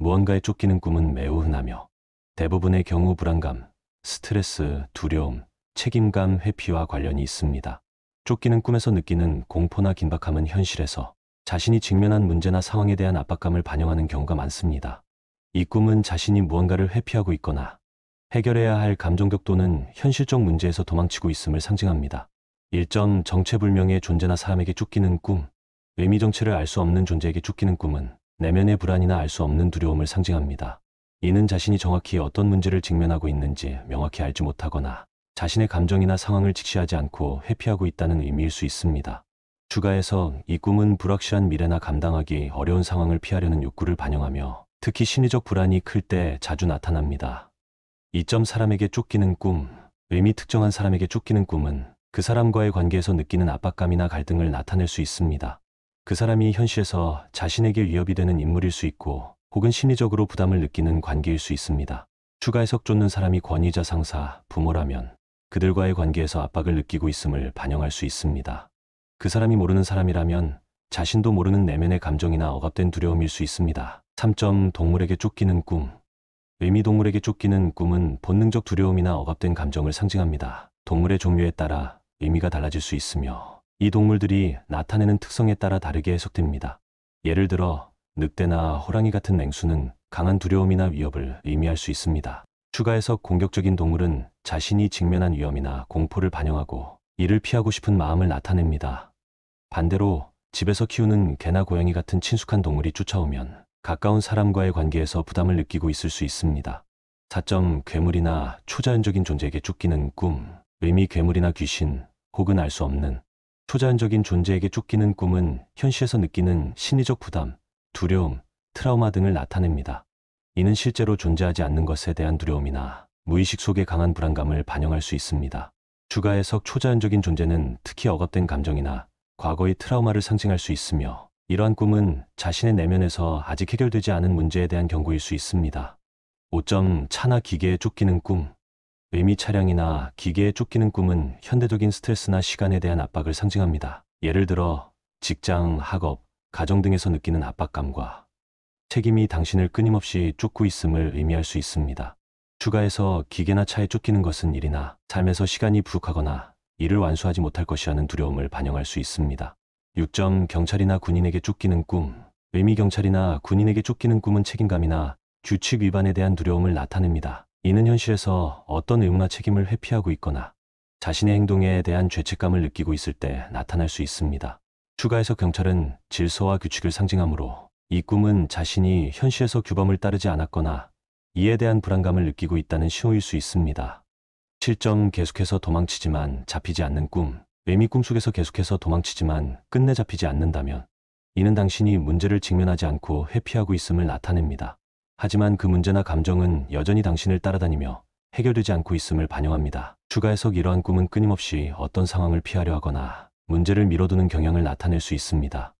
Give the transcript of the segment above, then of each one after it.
무언가에 쫓기는 꿈은 매우 흔하며 대부분의 경우 불안감, 스트레스, 두려움, 책임감, 회피와 관련이 있습니다. 쫓기는 꿈에서 느끼는 공포나 긴박함은 현실에서 자신이 직면한 문제나 상황에 대한 압박감을 반영하는 경우가 많습니다. 이 꿈은 자신이 무언가를 회피하고 있거나 해결해야 할 감정적 또는 현실적 문제에서 도망치고 있음을 상징합니다. 1점 정체불명의 존재나 사람에게 쫓기는 꿈. 의미 정체를 알 수 없는 존재에게 쫓기는 꿈은 내면의 불안이나 알 수 없는 두려움을 상징합니다. 이는 자신이 정확히 어떤 문제를 직면하고 있는지 명확히 알지 못하거나 자신의 감정이나 상황을 직시하지 않고 회피하고 있다는 의미일 수 있습니다. 추가해서 이 꿈은 불확실한 미래나 감당하기 어려운 상황을 피하려는 욕구를 반영하며 특히 심리적 불안이 클 때 자주 나타납니다. 2점 사람에게 쫓기는 꿈. 의미 특정한 사람에게 쫓기는 꿈은 그 사람과의 관계에서 느끼는 압박감이나 갈등을 나타낼 수 있습니다. 그 사람이 현실에서 자신에게 위협이 되는 인물일 수 있고 혹은 심리적으로 부담을 느끼는 관계일 수 있습니다. 추가해서 쫓는 사람이 권위자, 상사, 부모라면 그들과의 관계에서 압박을 느끼고 있음을 반영할 수 있습니다. 그 사람이 모르는 사람이라면 자신도 모르는 내면의 감정이나 억압된 두려움일 수 있습니다. 3점 동물에게 쫓기는 꿈. 의미 동물에게 쫓기는 꿈은 본능적 두려움이나 억압된 감정을 상징합니다. 동물의 종류에 따라 의미가 달라질 수 있으며 이 동물들이 나타내는 특성에 따라 다르게 해석됩니다. 예를 들어 늑대나 호랑이 같은 맹수는 강한 두려움이나 위협을 의미할 수 있습니다. 추가해서 공격적인 동물은 자신이 직면한 위험이나 공포를 반영하고 이를 피하고 싶은 마음을 나타냅니다. 반대로 집에서 키우는 개나 고양이 같은 친숙한 동물이 쫓아오면 가까운 사람과의 관계에서 부담을 느끼고 있을 수 있습니다. 4점 괴물이나 초자연적인 존재에게 쫓기는 꿈. 의미 괴물이나 귀신 혹은 알 수 없는 초자연적인 존재에게 쫓기는 꿈은 현실에서 느끼는 심리적 부담, 두려움, 트라우마 등을 나타냅니다. 이는 실제로 존재하지 않는 것에 대한 두려움이나 무의식 속의 강한 불안감을 반영할 수 있습니다. 추가해서 초자연적인 존재는 특히 억압된 감정이나 과거의 트라우마를 상징할 수 있으며 이러한 꿈은 자신의 내면에서 아직 해결되지 않은 문제에 대한 경고일 수 있습니다. 5점 차나 기계에 쫓기는 꿈. 의미 차량이나 기계에 쫓기는 꿈은 현대적인 스트레스나 시간에 대한 압박을 상징합니다. 예를 들어 직장, 학업, 가정 등에서 느끼는 압박감과 책임이 당신을 끊임없이 쫓고 있음을 의미할 수 있습니다. 추가해서 기계나 차에 쫓기는 것은 일이나 삶에서 시간이 부족하거나 일을 완수하지 못할 것이라는 두려움을 반영할 수 있습니다. 6점 경찰이나 군인에게 쫓기는 꿈. 의미 경찰이나 군인에게 쫓기는 꿈은 책임감이나 규칙 위반에 대한 두려움을 나타냅니다. 이는 현실에서 어떤 의무나 책임을 회피하고 있거나 자신의 행동에 대한 죄책감을 느끼고 있을 때 나타날 수 있습니다. 추가해서 경찰은 질서와 규칙을 상징하므로 이 꿈은 자신이 현실에서 규범을 따르지 않았거나 이에 대한 불안감을 느끼고 있다는 신호일 수 있습니다. 7점 계속해서 도망치지만 잡히지 않는 꿈. 의미 꿈속에서 계속해서 도망치지만 끝내 잡히지 않는다면 이는 당신이 문제를 직면하지 않고 회피하고 있음을 나타냅니다. 하지만 그 문제나 감정은 여전히 당신을 따라다니며 해결되지 않고 있음을 반영합니다. 추가해서 이러한 꿈은 끊임없이 어떤 상황을 피하려 하거나 문제를 미뤄두는 경향을 나타낼 수 있습니다.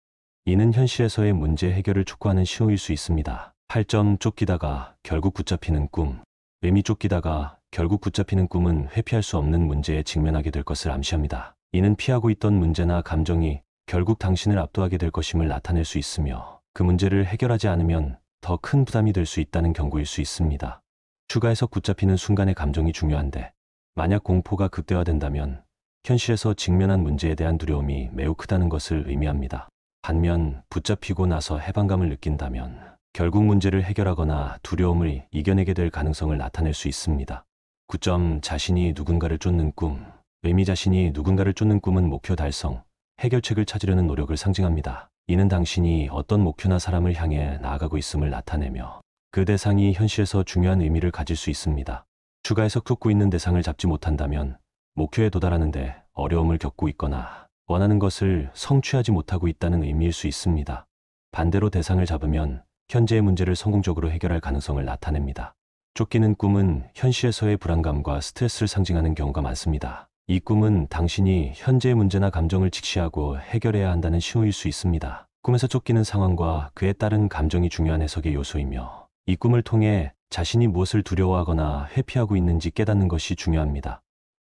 이는 현실에서의 문제 해결을 촉구하는 신호일 수 있습니다. 8점 쫓기다가 결국 붙잡히는 꿈. 의미 쫓기다가 결국 붙잡히는 꿈은 회피할 수 없는 문제에 직면하게 될 것을 암시합니다. 이는 피하고 있던 문제나 감정이 결국 당신을 압도하게 될 것임을 나타낼 수 있으며 그 문제를 해결하지 않으면 더 큰 부담이 될 수 있다는 경고일 수 있습니다. 추가해서 붙잡히는 순간의 감정이 중요한데 만약 공포가 극대화된다면 현실에서 직면한 문제에 대한 두려움이 매우 크다는 것을 의미합니다. 반면 붙잡히고 나서 해방감을 느낀다면 결국 문제를 해결하거나 두려움을 이겨내게 될 가능성을 나타낼 수 있습니다. 9점 자신이 누군가를 쫓는 꿈. 의미 자신이 누군가를 쫓는 꿈은 목표 달성, 해결책을 찾으려는 노력을 상징합니다. 이는 당신이 어떤 목표나 사람을 향해 나아가고 있음을 나타내며 그 대상이 현실에서 중요한 의미를 가질 수 있습니다. 추가해서 쫓고 있는 대상을 잡지 못한다면 목표에 도달하는 데 어려움을 겪고 있거나 원하는 것을 성취하지 못하고 있다는 의미일 수 있습니다. 반대로 대상을 잡으면 현재의 문제를 성공적으로 해결할 가능성을 나타냅니다. 쫓기는 꿈은 현실에서의 불안감과 스트레스를 상징하는 경우가 많습니다. 이 꿈은 당신이 현재의 문제나 감정을 직시하고 해결해야 한다는 신호일 수 있습니다. 꿈에서 쫓기는 상황과 그에 따른 감정이 중요한 해석의 요소이며 이 꿈을 통해 자신이 무엇을 두려워하거나 회피하고 있는지 깨닫는 것이 중요합니다.